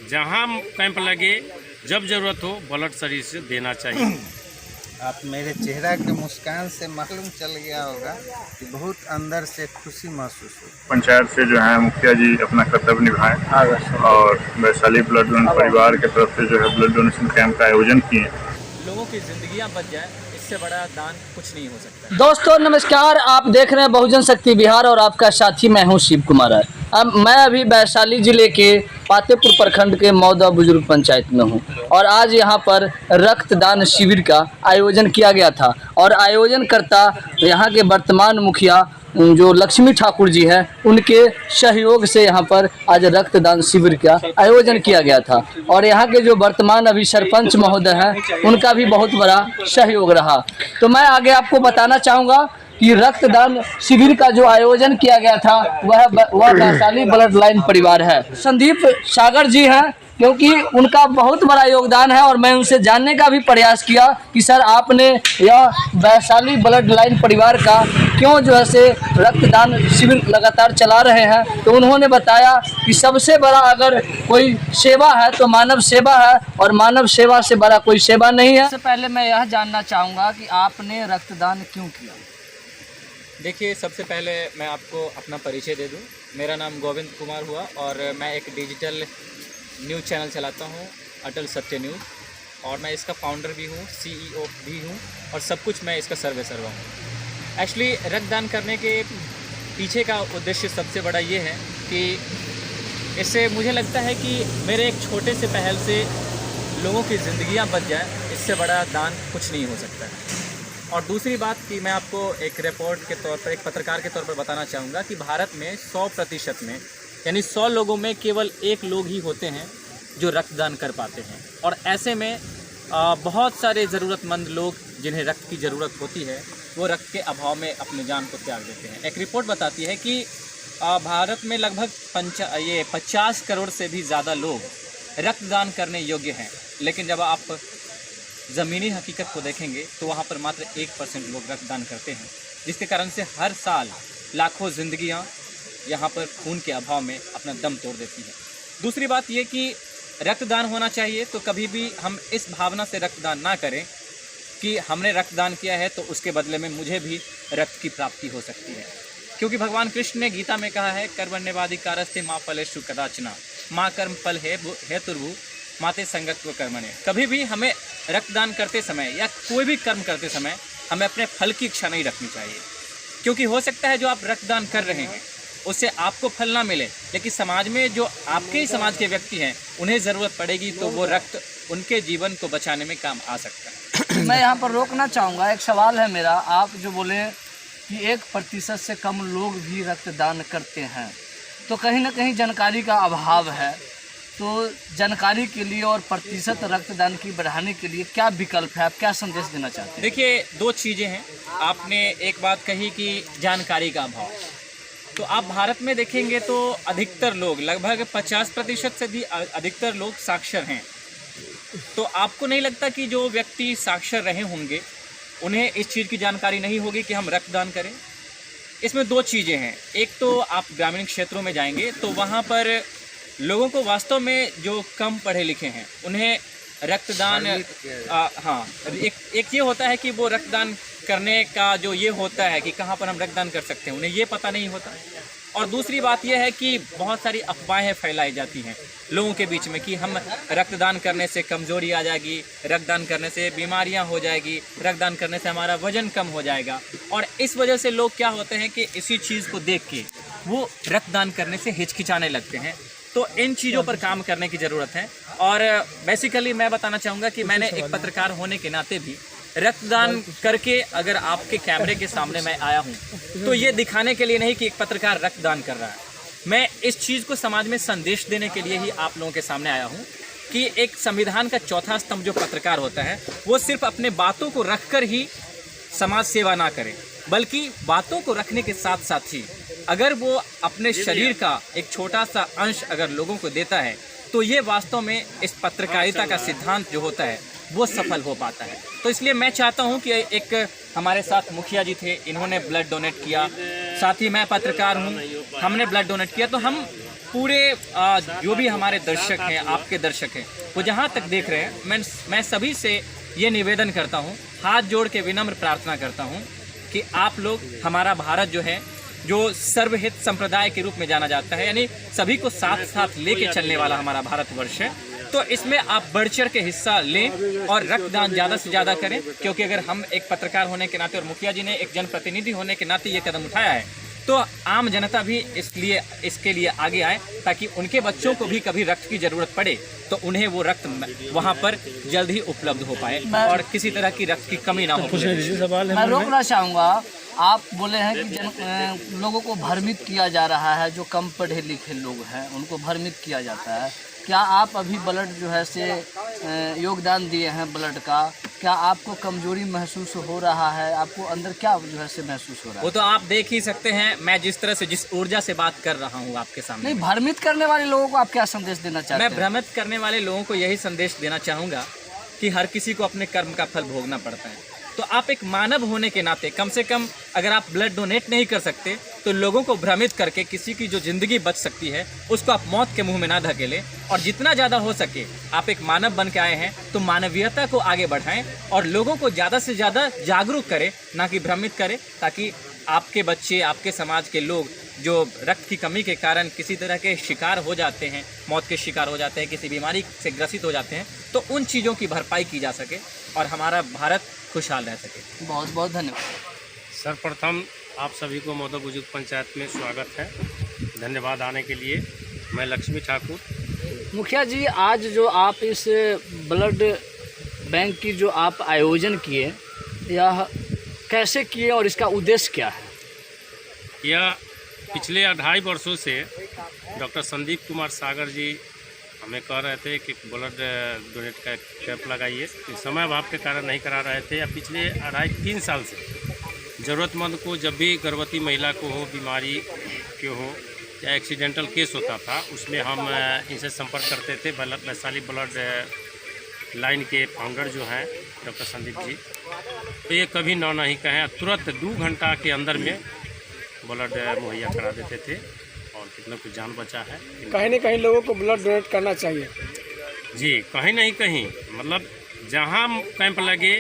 जहाँ कैंप लगे, जब ज़रूरत हो ब्लड शरीर से देना चाहिए। आप मेरे चेहरा के मुस्कान से मालूम चल गया होगा कि बहुत अंदर से खुशी महसूस हो। पंचायत से जो है मुखिया जी अपना कर्तव्य निभाएं और वैशाली ब्लड डोनेशन परिवार के तरफ से जो है ब्लड डोनेशन कैंप का आयोजन किए। लोगों की जिंदगियां बच जाए, इससे बड़ा दान कुछ नहीं हो सकता। दोस्तों नमस्कार, आप देख रहे हैं बहुजन शक्ति बिहार और आपका साथी मैं हूं शिव कुमार। अब मैं अभी वैशाली जिले के पातेपुर प्रखंड के मौदा बुजुर्ग पंचायत में हूं और आज यहां पर रक्तदान शिविर का आयोजन किया गया था और आयोजनकर्ता यहां के वर्तमान मुखिया जो लक्ष्मी ठाकुर जी हैं, उनके सहयोग से यहाँ पर आज रक्तदान शिविर का आयोजन किया गया था और यहाँ के जो वर्तमान अभी सरपंच महोदय हैं, उनका भी बहुत बड़ा सहयोग रहा। तो मैं आगे आपको बताना चाहूँगा कि रक्तदान शिविर का जो आयोजन किया गया था वह वैशाली ब्लड लाइन परिवार है। संदीप सागर जी हैं, क्योंकि उनका बहुत बड़ा योगदान है और मैं उनसे जानने का भी प्रयास किया कि सर आपने यह वैशाली ब्लड लाइन परिवार का क्यों जो है से रक्तदान शिविर लगातार चला रहे हैं। तो उन्होंने बताया कि सबसे बड़ा अगर कोई सेवा है तो मानव सेवा है और मानव सेवा से बड़ा कोई सेवा नहीं है। सबसे पहले मैं यह जानना चाहूँगा कि आपने रक्तदान क्यों किया। देखिए, सबसे पहले मैं आपको अपना परिचय दे दूं। मेरा नाम गोविंद कुमार हुआ और मैं एक डिजिटल न्यूज़ चैनल चलाता हूं, अटल सत्य न्यूज़, और मैं इसका फाउंडर भी हूं, CEO भी हूं और सब कुछ मैं इसका सर्वा हूं। एक्चुअली रक्तदान करने के पीछे का उद्देश्य सबसे बड़ा ये है कि इससे मुझे लगता है कि मेरे एक छोटे से पहल से लोगों की ज़िंदगियां बच जाए, इससे बड़ा दान कुछ नहीं हो सकता है। और दूसरी बात कि मैं आपको एक रिपोर्ट के तौर पर, एक पत्रकार के तौर पर बताना चाहूँगा कि भारत में 100% में यानी 100 लोगों में केवल 1 लोग ही होते हैं जो रक्तदान कर पाते हैं। और ऐसे में बहुत सारे ज़रूरतमंद लोग जिन्हें रक्त की ज़रूरत होती है, वो रक्त के अभाव में अपनी जान को त्याग देते हैं। एक रिपोर्ट बताती है कि भारत में लगभग 50 करोड़ से भी ज़्यादा लोग रक्तदान करने योग्य हैं, लेकिन जब आप ज़मीनी हकीकत को देखेंगे तो वहाँ पर मात्र 1% लोग रक्तदान करते हैं, जिसके कारण से हर साल लाखों ज़िंदगियाँ यहाँ पर खून के अभाव में अपना दम तोड़ देती हैं। दूसरी बात ये कि रक्तदान होना चाहिए तो कभी भी हम इस भावना से रक्तदान ना करें कि हमने रक्तदान किया है तो उसके बदले में मुझे भी रक्त की प्राप्ति हो सकती है, क्योंकि भगवान कृष्ण ने गीता में कहा है, कर्मण्यवादी कारस्ते माँ फलेषु कदाचना माँ कर्म फल है तुर्भु माते संगत्व कर्मणे। कभी भी हमें रक्तदान करते समय या कोई भी कर्म करते समय हमें अपने फल की इच्छा नहीं रखनी चाहिए, क्योंकि हो सकता है जो आप रक्तदान कर रहे हैं उससे आपको फल ना मिले, लेकिन समाज में जो आपके ही समाज के व्यक्ति हैं उन्हें ज़रूरत पड़ेगी तो वो रक्त उनके जीवन को बचाने में काम आ सकता है। मैं यहाँ पर रोकना चाहूँगा, एक सवाल है मेरा। आप जो बोले कि 1% से कम लोग भी रक्तदान करते हैं, तो कहीं ना कहीं जानकारी का अभाव है। तो जानकारी के लिए और प्रतिशत रक्तदान की बढ़ाने के लिए क्या विकल्प है, आप क्या संदेश देना चाहते हैं? देखिए, 2 चीज़ें हैं। आपने एक बात कही कि जानकारी का अभाव, तो आप भारत में देखेंगे तो अधिकतर लोग, लगभग 50% से भी अधिकतर लोग साक्षर हैं। तो आपको नहीं लगता कि जो व्यक्ति साक्षर रहे होंगे उन्हें इस चीज़ की जानकारी नहीं होगी कि हम रक्तदान करें? इसमें 2 चीज़ें हैं। एक तो आप ग्रामीण क्षेत्रों में जाएंगे तो वहाँ पर लोगों को वास्तव में जो कम पढ़े लिखे हैं उन्हें रक्तदान हाँ, एक ये होता है कि वो रक्तदान करने का जो ये होता है कि कहाँ पर हम रक्तदान कर सकते हैं, उन्हें ये पता नहीं होता। और दूसरी बात यह है कि बहुत सारी अफवाहें फैलाई जाती हैं लोगों के बीच में कि हम रक्तदान करने से कमज़ोरी आ जाएगी, रक्तदान करने से बीमारियां हो जाएगी, रक्तदान करने से हमारा वज़न कम हो जाएगा। और इस वजह से लोग क्या होते हैं कि इसी चीज़ को देख के वो रक्तदान करने से हिचकिचाने लगते हैं। तो इन चीज़ों पर काम करने की ज़रूरत है। और बेसिकली मैं बताना चाहूँगा कि मैंने एक पत्रकार होने के नाते भी रक्तदान करके अगर आपके कैमरे के सामने मैं आया हूँ तो ये दिखाने के लिए नहीं कि एक पत्रकार रक्तदान कर रहा है। मैं इस चीज़ को समाज में संदेश देने के लिए ही आप लोगों के सामने आया हूँ कि एक संविधान का चौथा स्तंभ जो पत्रकार होता है वो सिर्फ अपने बातों को रखकर ही समाज सेवा ना करे, बल्कि बातों को रखने के साथ साथ ही अगर वो अपने शरीर का एक छोटा सा अंश अगर लोगों को देता है तो ये वास्तव में इस पत्रकारिता का सिद्धांत जो होता है वो सफल हो पाता है। तो इसलिए मैं चाहता हूँ कि एक हमारे साथ मुखिया जी थे, इन्होंने ब्लड डोनेट किया, साथ ही मैं पत्रकार हूँ, हमने ब्लड डोनेट किया, तो हम पूरे जो भी हमारे दर्शक हैं, आपके दर्शक हैं, वो जहाँ तक देख रहे हैं, मैं सभी से ये निवेदन करता हूँ, हाथ जोड़ के विनम्र प्रार्थना करता हूँ कि आप लोग, हमारा भारत जो है, जो सर्वहित संप्रदाय के रूप में जाना जाता है, यानी सभी को साथ साथ लेके चलने वाला हमारा भारतवर्ष है, तो इसमें आप बढ़ चढ़ के हिस्सा लें और रक्तदान ज़्यादा से ज़्यादा करें। क्योंकि अगर हम एक पत्रकार होने के नाते और मुखिया जी ने एक जनप्रतिनिधि होने के नाते ये कदम उठाया है, तो आम जनता भी इसके लिए आगे आए, ताकि उनके बच्चों को भी कभी रक्त की ज़रूरत पड़े तो उन्हें वो रक्त वहाँ पर जल्द ही उपलब्ध हो पाए और किसी तरह की रक्त की कमी ना हो। मैं रोकना चाहूँगा, आप बोले हैं कि लोगों को भ्रमित किया जा रहा है, जो कम पढ़े लिखे लोग हैं उनको भ्रमित किया जाता है। क्या आप अभी ब्लड जो है से योगदान दिए हैं ब्लड का, क्या आपको कमजोरी महसूस हो रहा है? आपको अंदर क्या जो है से महसूस हो रहा है? वो तो आप देख ही सकते हैं, मैं जिस तरह से, जिस ऊर्जा से बात कर रहा हूँ आपके सामने। नहीं, भ्रमित करने वाले लोगों को आप क्या संदेश देना चाहते हैं? मैं भ्रमित करने वाले लोगों को यही संदेश देना चाहूँगा कि हर किसी को अपने कर्म का फल भोगना पड़ता है। तो आप एक मानव होने के नाते कम से कम अगर आप ब्लड डोनेट नहीं कर सकते तो लोगों को भ्रमित करके किसी की जो ज़िंदगी बच सकती है उसको आप मौत के मुंह में ना धकेलें, और जितना ज़्यादा हो सके आप एक मानव बन के आए हैं तो मानवीयता को आगे बढ़ाएं और लोगों को ज़्यादा से ज़्यादा जागरूक करें, ना कि भ्रमित करें, ताकि आपके बच्चे, आपके समाज के लोग जो रक्त की कमी के कारण किसी तरह के शिकार हो जाते हैं, मौत के शिकार हो जाते हैं, किसी बीमारी से ग्रसित हो जाते हैं, तो उन चीज़ों की भरपाई की जा सके और हमारा भारत खुशहाल रह सके। बहुत बहुत धन्यवाद। सर्वप्रथम आप सभी को मौदा बुजुर्ग पंचायत में स्वागत है, धन्यवाद आने के लिए। मैं लक्ष्मी ठाकुर। मुखिया जी, आज जो आप इस ब्लड बैंक की जो आप आयोजन किए, यह कैसे किए और इसका उद्देश्य क्या है? यह पिछले 2.5 वर्षों से डॉक्टर संदीप कुमार सागर जी हमें कह रहे थे कि ब्लड डोनेट का कैंप लगाइए। समय अभाव के कारण नहीं करा रहे थे, या पिछले 2.5-3 साल से ज़रूरतमंद को जब भी गर्भवती महिला को हो, बीमारी के हो या एक्सीडेंटल केस होता था, उसमें हम इनसे संपर्क करते थे। वैशाली ब्लड लाइन के फाउंडर जो हैं डॉक्टर संदीप जी, तो ये कभी ना नहीं कहें, तुरंत 2 घंटा के अंदर में ब्लड मुहैया करा देते थे और कितना कुछ जान बचा है। कहीं न कहीं लोगों को ब्लड डोनेट करना चाहिए जी, कहीं नहीं कहीं, मतलब जहाँ कैंप लगे,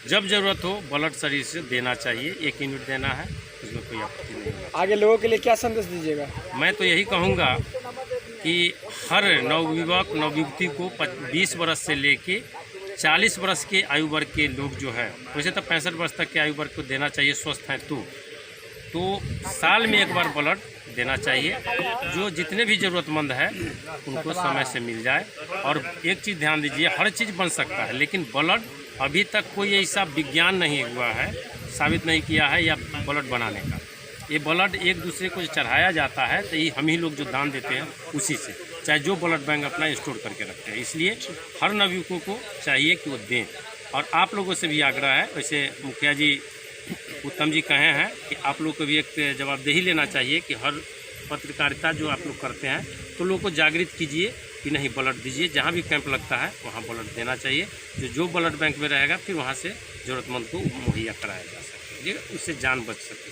जब ज़रूरत हो ब्लड शरीर से देना चाहिए। 1 यूनिट देना है, उसमें कोई आपत्ति नहीं है। आगे लोगों के लिए क्या संदेश दीजिएगा? मैं तो यही कहूँगा कि हर नवयुवक नवयुवती को 20 वर्ष से लेके 40 वर्ष के आयु वर्ग के लोग जो है, वैसे तो 65 वर्ष तक के आयु वर्ग को देना चाहिए, स्वस्थ हैं तो साल में 1 बार ब्लड देना चाहिए। जो जितने भी ज़रूरतमंद है उनको समय से मिल जाए। और एक चीज़ ध्यान दीजिए, हर चीज़ बन सकता है, लेकिन ब्लड अभी तक कोई ऐसा विज्ञान नहीं हुआ है, साबित नहीं किया है या ब्लड बनाने का। ये ब्लड एक दूसरे को चढ़ाया जाता है, तो ये हम ही लोग जो दान देते हैं उसी से, चाहे जो ब्लड बैंक अपना स्टोर करके रखते हैं। इसलिए हर नवयुवकों को चाहिए कि वो दें। और आप लोगों से भी आग्रह है, वैसे मुखिया जी उत्तम जी कहे हैं कि आप लोग को भी एक जवाबदेही लेना चाहिए कि हर पत्रकारिता जो आप लोग करते हैं तो लोगों को जागृत कीजिए कि नहीं ब्लड दीजिए। जहाँ भी कैंप लगता है वहाँ ब्लड देना चाहिए। जो ब्लड बैंक में रहेगा फिर वहाँ से ज़रूरतमंद को मुहैया कराया जा सके, उससे जान बच सके।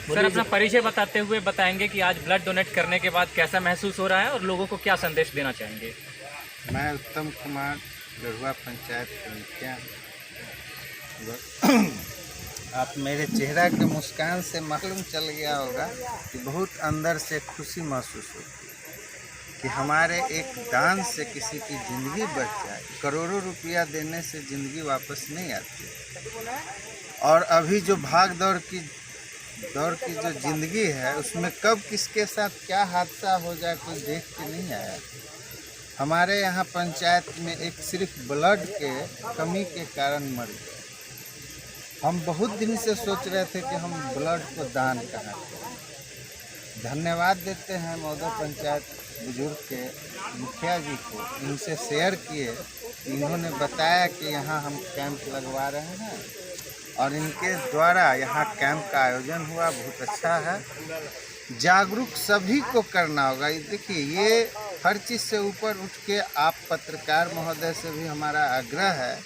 सर, अपना परिचय बताते हुए बताएंगे कि आज ब्लड डोनेट करने के बाद कैसा महसूस हो रहा है और लोगों को क्या संदेश देना चाहेंगे? मैं उत्तम कुमार, गढ़वा पंचायत के मुखिया। आप मेरे चेहरा के मुस्कान से मालूम चल गया होगा कि बहुत अंदर से खुशी महसूस होती है कि हमारे एक दान से किसी की ज़िंदगी बच जाए। करोड़ों रुपया देने से ज़िंदगी वापस नहीं आती। और अभी जो भाग दौड़ की जो ज़िंदगी है, उसमें कब किसके साथ क्या हादसा हो जाए कोई देख के नहीं आया। हमारे यहाँ पंचायत में एक सिर्फ ब्लड के कमी के कारण मर गए। हम बहुत दिन से सोच रहे थे कि हम ब्लड को दान कहाँ करें। धन्यवाद देते हैं मौदा पंचायत बुजुर्ग के मुखिया जी को, इनसे शेयर किए, इन्होंने बताया कि यहाँ हम कैंप लगवा रहे हैं और इनके द्वारा यहाँ कैंप का आयोजन हुआ। बहुत अच्छा है। जागरूक सभी को करना होगा। देखिए, ये हर चीज़ से ऊपर उठ के आप पत्रकार महोदय से भी हमारा आग्रह है,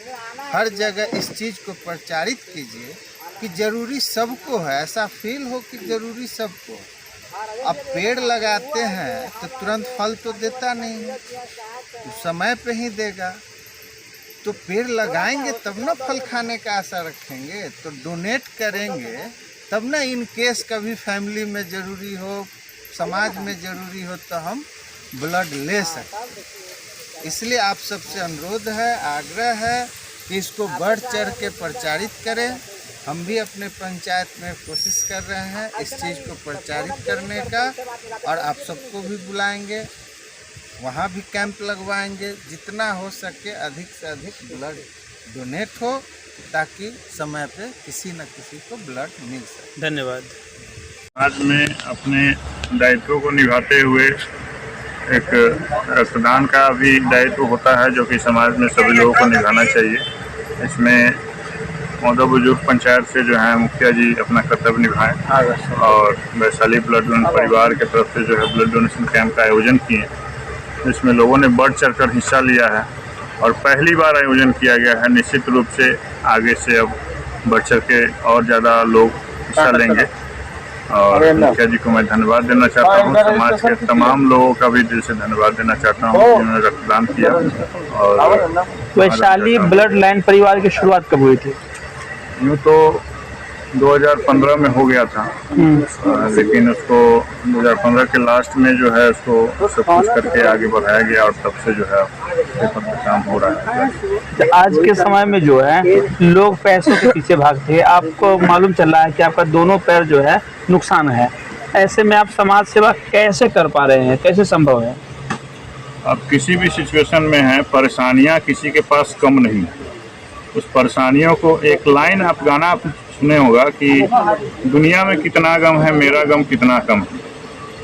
हर जगह इस चीज़ को प्रचारित कीजिए कि जरूरी सबको है, ऐसा फील हो कि जरूरी सबको। अब पेड़ लगाते हैं तो तुरंत फल तो देता नहीं है, तो समय पे ही देगा। तो पेड़ लगाएंगे तब ना फल खाने का आशा रखेंगे, तो डोनेट करेंगे तब ना, इन केस कभी फैमिली में ज़रूरी हो, समाज में ज़रूरी हो, तो हम ब्लड ले सकते। इसलिए आप सबसे अनुरोध है, आग्रह है कि इसको बढ़ चढ़ के प्रचारित करें। हम भी अपने पंचायत में कोशिश कर रहे हैं इस चीज़ को प्रचारित करने का, और आप सबको भी बुलाएंगे, वहाँ भी कैंप लगवाएंगे। जितना हो सके अधिक से अधिक ब्लड डोनेट हो, ताकि समय पे किसी न किसी को ब्लड मिल सके। धन्यवाद। आज में अपने दायित्वों को निभाते हुए एक रक्तदान का भी दायित्व होता है, जो कि समाज में सभी लोगों को निभाना चाहिए। इसमें मौदा बुजुर्ग पंचायत से जो है मुखिया जी अपना कर्तव्य निभाएं, और वैशाली ब्लड डोनेशन परिवार की तरफ से जो है ब्लड डोनेशन कैंप का आयोजन किए, जिसमें लोगों ने बढ़ चढ़कर हिस्सा लिया है और पहली बार आयोजन किया गया है। निश्चित रूप से आगे से अब बढ़ चढ़ के और ज़्यादा लोग हिस्सा लेंगे, और मुखिया जी को मैं धन्यवाद देना चाहता हूँ। समाज के तमाम लोगों का भी दिल से धन्यवाद देना चाहता हूँ, जिन्होंने रक्तदान किया। और वैशाली ब्लड लाइन परिवार की शुरुआत कब हुई थी? यूँ तो 2015 में हो गया था, लेकिन उसको 2015 के लास्ट में जो है उसको सब कुछ करके आगे बढ़ाया गया, और तब से जो है पेपर पर काम हो रहा है। तो आज के समय में जो है लोग पैसों के पीछे भागते हैं, आपको मालूम चल रहा है कि आपका दोनों पैर जो है नुकसान है, ऐसे में आप समाज सेवा कैसे कर पा रहे हैं, कैसे संभव है? अब किसी भी सिचुएशन में है, परेशानियां किसी के पास कम नहीं है। उस परेशानियों को एक लाइन आप गाना आप सुने होगा कि दुनिया में कितना गम है, मेरा गम कितना कम है।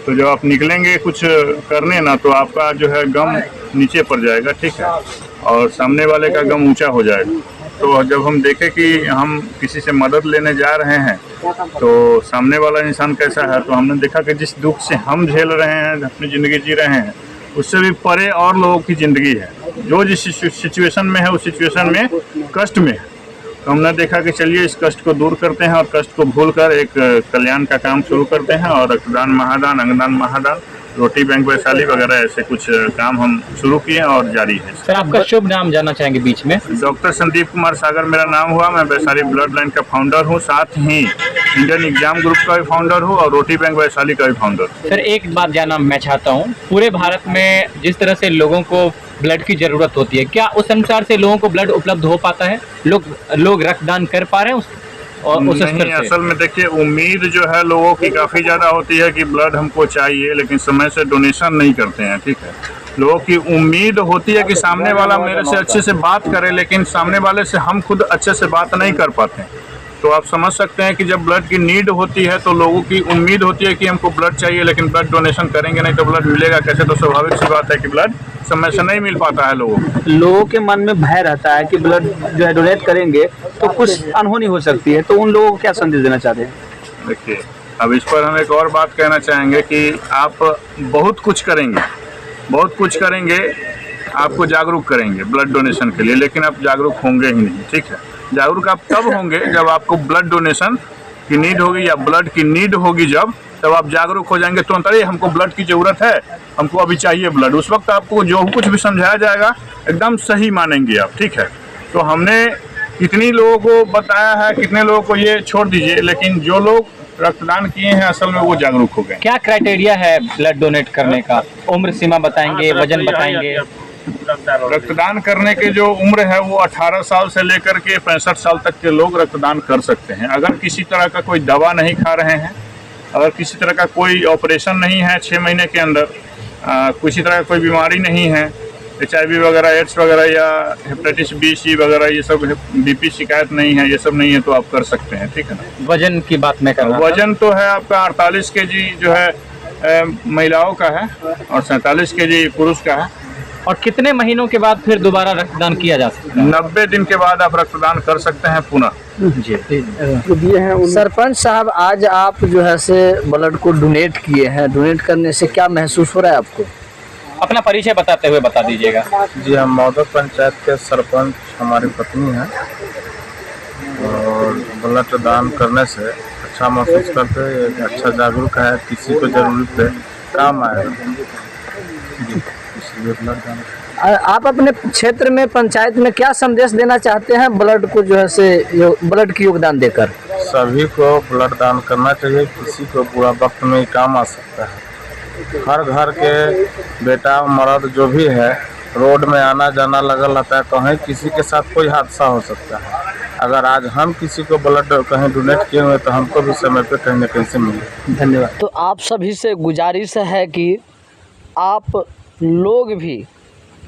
तो जब आप निकलेंगे कुछ करने ना, तो आपका जो है गम नीचे पड़ जाएगा, ठीक है, और सामने वाले का गम ऊंचा हो जाएगा। तो जब हम देखें कि हम किसी से मदद लेने जा रहे हैं तो सामने वाला इंसान कैसा है, तो हमने देखा कि जिस दुख से हम झेल रहे हैं, अपनी ज़िंदगी जी रहे हैं, उससे भी परे और लोगों की ज़िंदगी है जो जिस सिचुएशन में है, उस सिचुएशन में कष्ट में है। तो हमने देखा कि चलिए इस कष्ट को दूर करते हैं और कष्ट को भूलकर एक कल्याण का काम शुरू करते हैं, और रक्तदान महादान, अंगदान महादान, रोटी बैंक वैशाली वगैरह ऐसे कुछ काम हम शुरू किए और जारी है। सर, आपका शुभ नाम जानना चाहेंगे बीच में? डॉक्टर संदीप कुमार सागर मेरा नाम हुआ। मैं वैशाली ब्लड लाइन का फाउंडर हूँ, साथ ही इंडियन एग्जाम ग्रुप का भी फाउंडर हूँ और रोटी बैंक वैशाली का भी फाउंडर। सर, एक बात जानना मैं चाहता हूँ, पूरे भारत में जिस तरह से लोगों को ब्लड की ज़रूरत होती है, क्या उस अनुसार से लोगों को ब्लड उपलब्ध हो पाता है? लोग रक्तदान कर पा रहे हैं और उस नहीं, असल में देखिए, उम्मीद जो है लोगों की काफ़ी ज़्यादा होती है कि ब्लड हमको चाहिए, लेकिन समय से डोनेशन नहीं करते हैं, ठीक है। लोगों की उम्मीद होती है कि सामने वाला मेरे से अच्छे से बात करे, लेकिन सामने वाले से हम खुद अच्छे से बात नहीं कर पाते हैं। तो आप समझ सकते हैं कि जब ब्लड की नीड होती है तो लोगों की उम्मीद होती है कि हमको ब्लड चाहिए, लेकिन ब्लड डोनेशन करेंगे नहीं तो ब्लड मिलेगा कैसे? तो स्वाभाविक सी बात है कि ब्लड समय से नहीं मिल पाता है। लोगों के मन में भय रहता है कि ब्लड जो है डोनेट करेंगे तो कुछ अनहोनी हो सकती है, तो उन लोगों को क्या संदेश देना चाहते हैं? देखिए, अब इस पर हम एक और बात कहना चाहेंगे कि आप बहुत कुछ करेंगे, आपको जागरूक करेंगे ब्लड डोनेशन के लिए, लेकिन आप जागरूक होंगे ही नहीं, ठीक है। जागरूक आप तब होंगे जब आपको ब्लड डोनेशन की नीड होगी या ब्लड की नीड होगी, जब तब आप जागरूक हो जाएंगे। तो अरे हमको ब्लड की ज़रूरत है, हमको अभी चाहिए ब्लड, उस वक्त आपको जो कुछ भी समझाया जाएगा एकदम सही मानेंगे आप, ठीक है। तो हमने कितनी लोगों को बताया है, कितने लोगों को ये छोड़ दीजिए, लेकिन जो लोग रक्तदान किए हैं असल में वो जागरूक हो गए। क्या क्राइटेरिया है ब्लड डोनेट करने का? उम्र सीमा बताएंगे, वजन बताएंगे? रक्तदान करने के जो उम्र है वो 18 साल से लेकर के 65 साल तक के लोग रक्तदान कर सकते हैं। अगर किसी तरह का कोई दवा नहीं खा रहे हैं, अगर किसी तरह का कोई ऑपरेशन नहीं है 6 महीने के अंदर, किसी तरह का कोई बीमारी नहीं है, HIV वगैरह, एड्स वगैरह या हेपेटाइटिस B, C वगैरह, ये सब BP शिकायत नहीं है, ये सब नहीं है, तो आप कर सकते हैं, ठीक है ना। वजन की बात मैं कर रहा हूं। वजन तो है आपका 48 kg जो है महिलाओं का है और 47 kg पुरुष का है। और कितने महीनों के बाद फिर दोबारा रक्तदान किया जा सकता है? 90 दिन के बाद आप रक्तदान कर सकते हैं पुनः। जी। सरपंच साहब, आज आप जो है से ब्लड को डोनेट किए हैं, डोनेट करने से क्या महसूस हो रहा है आपको? अपना परिचय बताते हुए बता दीजिएगा। जी, हम मौदा पंचायत के सरपंच, हमारी पत्नी हैं। और ब्लड दान करने से अच्छा महसूस करते हैं, अच्छा जागरूक है, किसी को जरूरत है काम आएगा, इसलिए ब्लड दान। आप अपने क्षेत्र में पंचायत में क्या संदेश देना चाहते हैं ब्लड को जो है से ब्लड की योगदान देकर? सभी को ब्लड दान करना चाहिए, किसी को बुरा वक्त में काम आ सकता है। हर घर के बेटा मर्द जो भी है रोड में आना जाना लगल रहता है, कहीं किसी के साथ कोई हादसा हो सकता है। अगर आज हम किसी को ब्लड कहीं डोनेट किए हुए तो हमको भी समय पे कहीं न कहीं से मिले। धन्यवाद। तो आप सभी से गुजारिश है कि आप लोग भी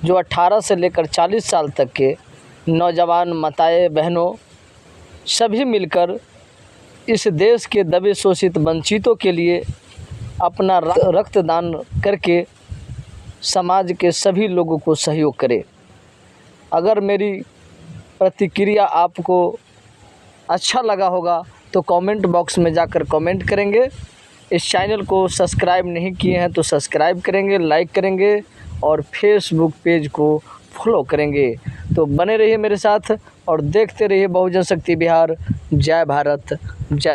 जो 18 से लेकर 40 साल तक के नौजवान माताएं बहनों सभी मिलकर इस देश के दबे शोषित वंचितों के लिए अपना रक्तदान करके समाज के सभी लोगों को सहयोग करें। अगर मेरी प्रतिक्रिया आपको अच्छा लगा होगा तो कमेंट बॉक्स में जाकर कमेंट करेंगे। इस चैनल को सब्सक्राइब नहीं किए हैं तो सब्सक्राइब करेंगे, लाइक करेंगे और फेसबुक पेज को फॉलो करेंगे। तो बने रहिए मेरे साथ और देखते रहिए बहुजन शक्ति बिहार। जय भारत, जय।